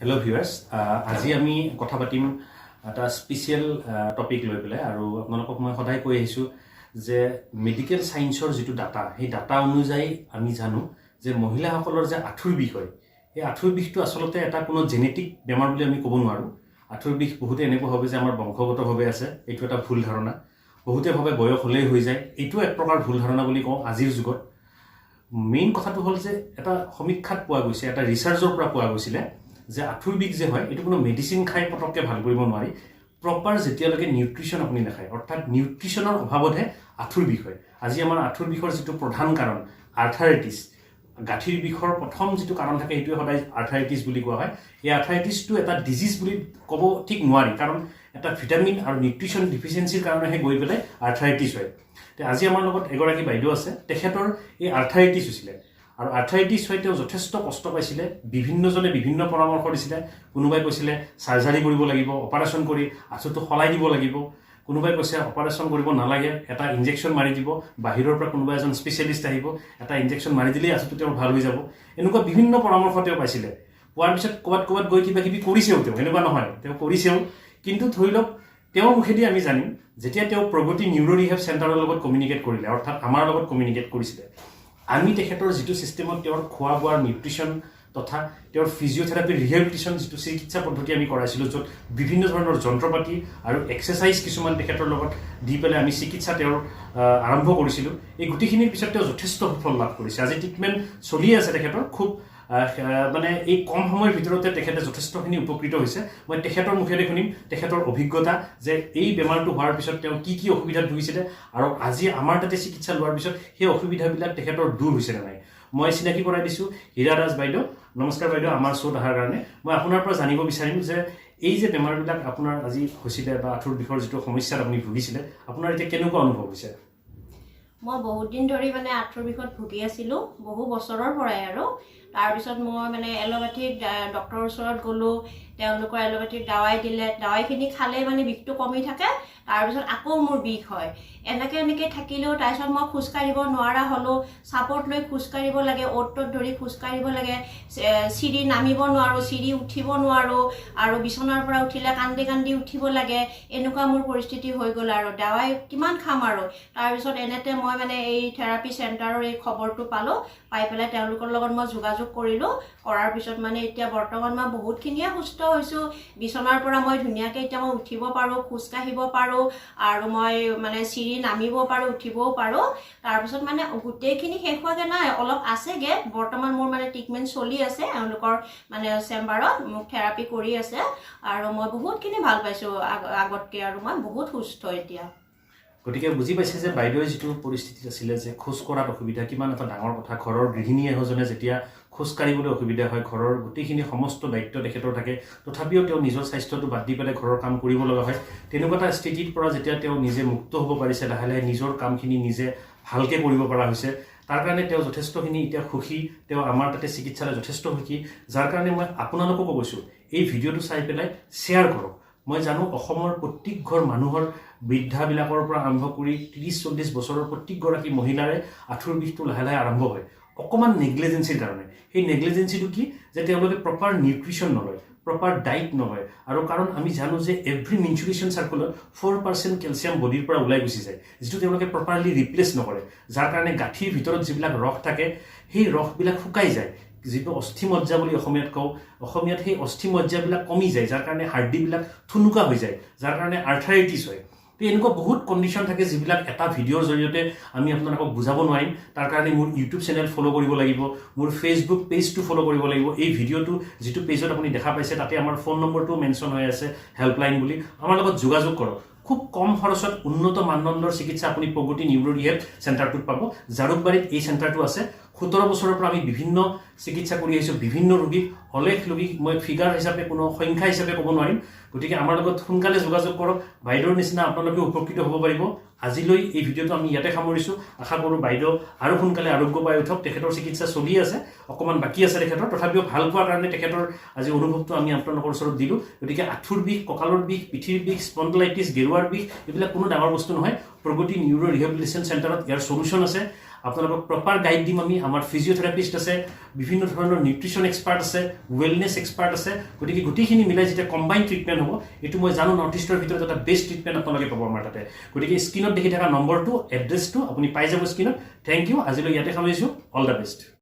Hello viewers, আজি আমি কথা পাতিম এটা স্পেশাল টপিক লৈ পেলাই আৰু আপোনালোকক মই সদায় কৈ আহিছো যে মেডিকেল সায়েন্সৰ যেটো ডাটা সেই ডাটা অনুযায়ী আমি জানো যে মহিলাসকলৰ যে আঁঠুৰ বিষ হয় এই আঁঠুৰ বিষটো আসলতে এটা কোনো জেনেটিক বেমাৰ বুলি আমি ক'ব নোৱাৰো আঁঠুৰ বিষ বহুতে এনেকুৱা হবে যে আমাৰ বংশগতভাৱে আছে এইটো এটা ভুল ধাৰণা বহুতে ভাবে বয়স হলেই হৈ যায় এইটো এক প্ৰকাৰ ভুল ধাৰণা বুলি কওঁ আজিৰ যুগত মেইন কথাটো হ'ল যে এটা সমীক্ষাত পোৱা গৈছে এটা ৰিসাৰ্চৰ পৰা পোৱা গৈছিল যে আঁঠুৰ বিষ যে হয় এটো কোনো মেডিসিন খাই পটককে ভাল কৰিব নোৱাৰি প্ৰপাৰ যেতিয়ালৈকে নিউট্ৰিশন আপুনি নাখায় অৰ্থাৎ নিউট্ৰিশনৰ অভাৱতহে আঁঠুৰ বিষ হয় আজি আমাৰ আঁঠুৰ বিষৰ যেটো প্ৰধান কাৰণ আৰ্থৰাইটিছ গাঁঠিৰ বিষৰ প্ৰথম যেটো কাৰণ থাকে এটো সদায় আৰ্থৰাইটিছ বুলি কোৱা হয় এই আৰ্থৰাইটিছটো এটা ডিজিজ বুলি ক'ব ঠিক নোৱাৰি কাৰণ এটা ভিটামিন আৰু নিউট্ৰিশন ডিফিচিয়েন্সিৰ কাৰণেহে গৈ পেলাই আৰ্থৰাইটিছ হয় তে আজি আমাৰ লগত এগৰাকী বাইদেউ আছে তেখেতৰ এই আৰ্থৰাইটিছ হৈছিল আৰু আৰ্থৰাইটিছ হয়তো যথেষ্ট কষ্ট পাইছিলে বিভিন্নজনে বিভিন্ন পৰামৰ্শ দিছিলে কোনোবাই কৈছিলে সাৰ্জাৰি কৰিব লাগিব অপাৰেচন কৰি আঁঠুটো খলাই দিব লাগিব কোনোবাই কৈছে অপাৰেচন কৰিব নালাগে এটা ইনজেকচন মাৰি দিব বাহিৰৰ পৰা কোনোবা এজন স্পেশালিষ্ট আহিব এটা ইনজেকচন মাৰি দিলেই আঁঠুটো তেওঁৰ ভাল হৈ যাব এনেকুৱা বিভিন্ন পৰামৰ্শ তেওঁ পাইছিলে পোৱাৰ পিছত ক'বাত গৈ কিবা কিবি কৰিছেও তেওঁ এনেকুৱা নহয় তেওঁ কৰিছেও কিন্তু ধৰি লওক তেওঁৰ মুখেদি আমি জানিম যেতিয়া তেওঁ প্ৰগতি নিউৰো ৰিহেব চেণ্টাৰৰ লগত কমিউনিকেট কৰিলে অৰ্থাৎ আমাৰ লগত কমিউনিকেট কৰিছিলে আমি তেখেতৰ যেটো সিস্টেমত তেওঁৰ খোৱা বোৱাৰ নিউট্ৰিশন তথা তেওঁৰ ফিজিওথেৰাপি ৰিহেবিলিটেশন যেটো চিকিৎসা পদ্ধতি আমি কৰাইছিলো যত বিভিন্ন ধৰণৰ যন্ত্ৰপাতি আৰু এক্সাৰসাইজ কিছুমান তেখেতৰ লগত দি পেলাই আমি চিকিৎসা তেওঁৰ আৰম্ভ কৰিছিলো এই গুটিখিনিৰ পিছত তেওঁ যথেষ্ট ফল লাভ কৰিছে আজি ট্ৰিটমেন্ট চলি আছে তেখেতৰ খুব মানে এই কম সময়ৰ ভিতৰতে তেখেতে যথেষ্টখিনি উপকৃত হৈছে মই তেখেতৰ মুখেৰে শুনিম তেখেতৰ অভিজ্ঞতা যে এই বেমাৰটো হোৱাৰ পিছত তেওঁ কি কি অসুবিধাত ভুগিছিলে আৰু আজি আমাৰ তাতে চিকিৎসা লোৱাৰ পিছত সেই অসুবিধাবিলাক তেখেতৰ দূৰ হৈছে নে নাই মই চিনাকি কৰাই দিছো হীৰা দাস বাইদেউ নমস্কাৰ বাইদেউ আমাৰ শোত অহাৰ কাৰণে মই আপোনাৰ পৰা জানিব বিচাৰিম যে এই যে বেমাৰবিলাক আপোনাৰ আজি হৈছিলে বা আঁঠুৰ বিষৰ যেটো সমস্যাত আপুনি ভুগিছিলে আপোনাৰ এতিয়া কেনেকুৱা অনুভৱ হৈছে মই বহুত দিন ধৰি মানে আঁঠুৰ বিষত ভুগি আছিলো বহু বছৰৰ পৰাই আৰু তাৰ পিছত মই মানে এলোপেথিক ডক্টৰৰ ওচৰত গলো তেওঁলোকৰ এলোপেথিক দাৱাই দিলে দাৱাইখিনি খালে মানে বিষটো কমি থাকে তাৰ পিছত আকৌ মোৰ বিষ হয় এনেকে থাকিলেও তাৰ পিছত মই খোজ কাঢ়িব নোৱাৰা হলো সাপোৰ্ট লৈ খোজ কাঢ়িব লাগে অটত ধৰি খোজ কাঢ়িব লাগে সিৰি নামিব নোৱাৰো সিৰি উঠিব নোৱাৰো আৰু বিছনাৰ পৰা উঠিলে কান্দি উঠিব লাগে এনেকুৱা মোৰ পৰিস্থিতি হৈ গল আৰু দাৱাই কিমান খাম আৰু তাৰ পিছত এনেতে মই মানে এই থেৰাপি চেণ্টাৰৰ এই খবৰটো পালো পাই পেলাই তেওঁলোকৰ লগত মই যোগাযোগ কৰিলো কৰাৰ পিছত মানে এতিয়া বৰ্তমান মই বহুতখিনিয়ে সুস্থ হৈছো বিছনাৰ পৰা মই ধুনীয়াকৈ এতিয়া মই উঠিব পাৰো খোজ কাঢ়িব পাৰো আৰু মই মানে সিৰি নামিব পাৰো উঠিবও পাৰো তাৰ পিছত মানে গোটেইখিনি শেষ হোৱাগে নাই অলপ আছেগে বৰ্তমান মোৰ মানে ট্ৰিটমেন্ট চলি আছে তেওঁলোকৰ মানে চেম্বাৰত মোক থেৰাপি কৰি আছে আৰু মই বহুতখিনি ভাল পাইছো আগতকৈ আৰু মই বহুত সুস্থ এতিয়া গতিকে বুজি পাইছে যে বাইদেউৰ যেটো পৰিস্থিতি আছিল যে খোজ কৰাত অসুবিধা কিমান এটা ডাঙৰ কথা ঘৰৰ গৃহিণী এজনে যেতিয়া খোজ কাঢ়িবলৈ অসুবিধা হয় ঘৰৰ গোটেইখিনি সমস্ত দায়িত্ব তেখেতৰ থাকে তথাপিও তেওঁ নিজৰ স্বাস্থ্যটো বাদ দি পেলাই ঘৰৰ কাম কৰিব লগা হয় তেনেকুৱা এটা স্থিতিৰ পৰা যেতিয়া তেওঁ নিজে মুক্ত হ'ব পাৰিছে লাহে লাহে নিজৰ কামখিনি নিজে ভালকে কৰিব পৰা হৈছে তাৰ কাৰণে তেওঁ যথেষ্টখিনি এতিয়া খুশি তেওঁ আমাৰ তাতে চিকিৎসালয় যথেষ্ট সুখী যাৰ কাৰণে মই আপোনালোককো কৈছো এই ভিডিঅ'টো চাই পেলাই শেয়াৰ কৰক মই জানো অসমৰ প্ৰত্যেক ঘৰ মানুহৰ বৃদ্ধাবিলাকৰ পৰা আৰম্ভ কৰি 30-40 বছৰৰ প্ৰত্যেকগৰাকী মহিলাৰে আঁঠুৰ বিষটো লাহে লাহে আৰম্ভ হয় অকমান নেগলিজেন্সিৰ কাৰণে সেই নেগলিজেন্সিটো কি যে তেওঁলোকে প্ৰপাৰ নিউট্ৰিশন নলয় প্ৰপাৰ ডায়েট নলয় আৰু কাৰণ আমি জানো যে এভৰি মেনচুৰেশ্যন সাৰ্কুলত 4% কেলছিয়াম বডিৰ পৰা ওলাই গুচি যায় যেটো তেওঁলোকে প্ৰপাৰলি ৰিপ্লেস নকৰে যাৰ কাৰণে গাঁঠিৰ ভিতৰত যিবিলাক ৰস থাকে সেই ৰসবিলাক শুকাই যায় যেটো অস্থিমজ্জা বুলি অসমীয়াত কওঁ অসমীয়াত সেই অস্থিমজ্জাবিলাক কমি যায় যাৰ কাৰণে হাৰ্ডিবিলাক থুনুকা হৈ যায় যাৰ কাৰণে আৰ্থৰাইটিছ হয় তো এনেকুৱা বহুত কণ্ডিশ্যন থাকে যিবিলাক এটা ভিডিঅ'ৰ জৰিয়তে আমি আপোনালোকক বুজাব নোৱাৰিম তাৰ কাৰণে মোৰ ইউটিউব চেনেল ফলো কৰিব লাগিব মোৰ ফেচবুক পেজটো ফলো কৰিব লাগিব এই ভিডিঅ'টো যেটো পেজত আপুনি দেখা পাইছে তাতে আমাৰ ফোন নম্বৰটো মেনশ্যন হৈ আছে হেল্পলাইন বুলি আমাৰ লগত যোগাযোগ কৰক খুব কম খৰচত উন্নত মানদণ্ডৰ চিকিৎসা আপুনি প্ৰগতি নিউৰো ৰিহেব চেণ্টাৰটোত পাব জাৰুকবাৰীত এই চেণ্টাৰটো আছে 17 বছৰৰ পৰা আমি বিভিন্ন চিকিৎসা কৰি আহিছো বিভিন্ন ৰোগী অলেখ ৰোগী মই ফিগাৰ হিচাপে কোনো সংখ্যা হিচাপে ক'ব নোৱাৰিম গতিকে আমাৰ লগত সোনকালে যোগাযোগ কৰক বাইদেউৰ নিচিনা আপোনালোকে উপকৃত হ'ব পাৰিব আজিলৈ এই ভিডিঅ'টো আমি ইয়াতে সামৰিছো আশা কৰো বাইদেউ আৰু সোনকালে আৰোগ্য পাই উঠক তেখেতৰ চিকিৎসা চলি আছে অকমান বাকি আছে তেখেতৰ তথাপিও ভাল পোৱাৰ কাৰণে তেখেতৰ আজি অনুভৱটো আমি আপোনালোকৰ ওচৰত দিলো গতিকে আঁঠুৰ বিষ কঁকালৰ বিষ পিঠিৰ বিষ স্পন্ডলাইটিছ গেৰুৱাৰ বিষ এইবিলাক কোনো ডাঙৰ বস্তু নহয় প্ৰগতি নিউৰো ৰিহেবিলিটেশ্যন চেণ্টাৰত ইয়াৰ সলিউশন আছে আপোনালোকক প্ৰপাৰ গাইড দিম আমি আমাৰ ফিজিঅ'থেৰাপিষ্ট আছে বিভিন্ন ধৰণৰ নিউট্ৰিশ্যন এক্সপাৰ্ট আছে ৱেলনেছ এক্সপাৰ্ট আছে গতিকে গোটেইখিনি মিলাই যেতিয়া কম্বাইন ট্ৰিটমেণ্ট হ'ব এইটো মই জানো নৰ্থ ইষ্টৰ ভিতৰত এটা বেষ্ট ট্ৰিটমেণ্ট আপোনালোকে পাব আমাৰ তাতে গতিকে স্ক্ৰীণত দেখি থকা নম্বৰটো এড্ৰেছটো আপুনি পাই যাব স্ক্ৰীণত থেংক ইউ আজিলৈ ইয়াতে সামৰিছোঁ অল দ্য বেষ্ট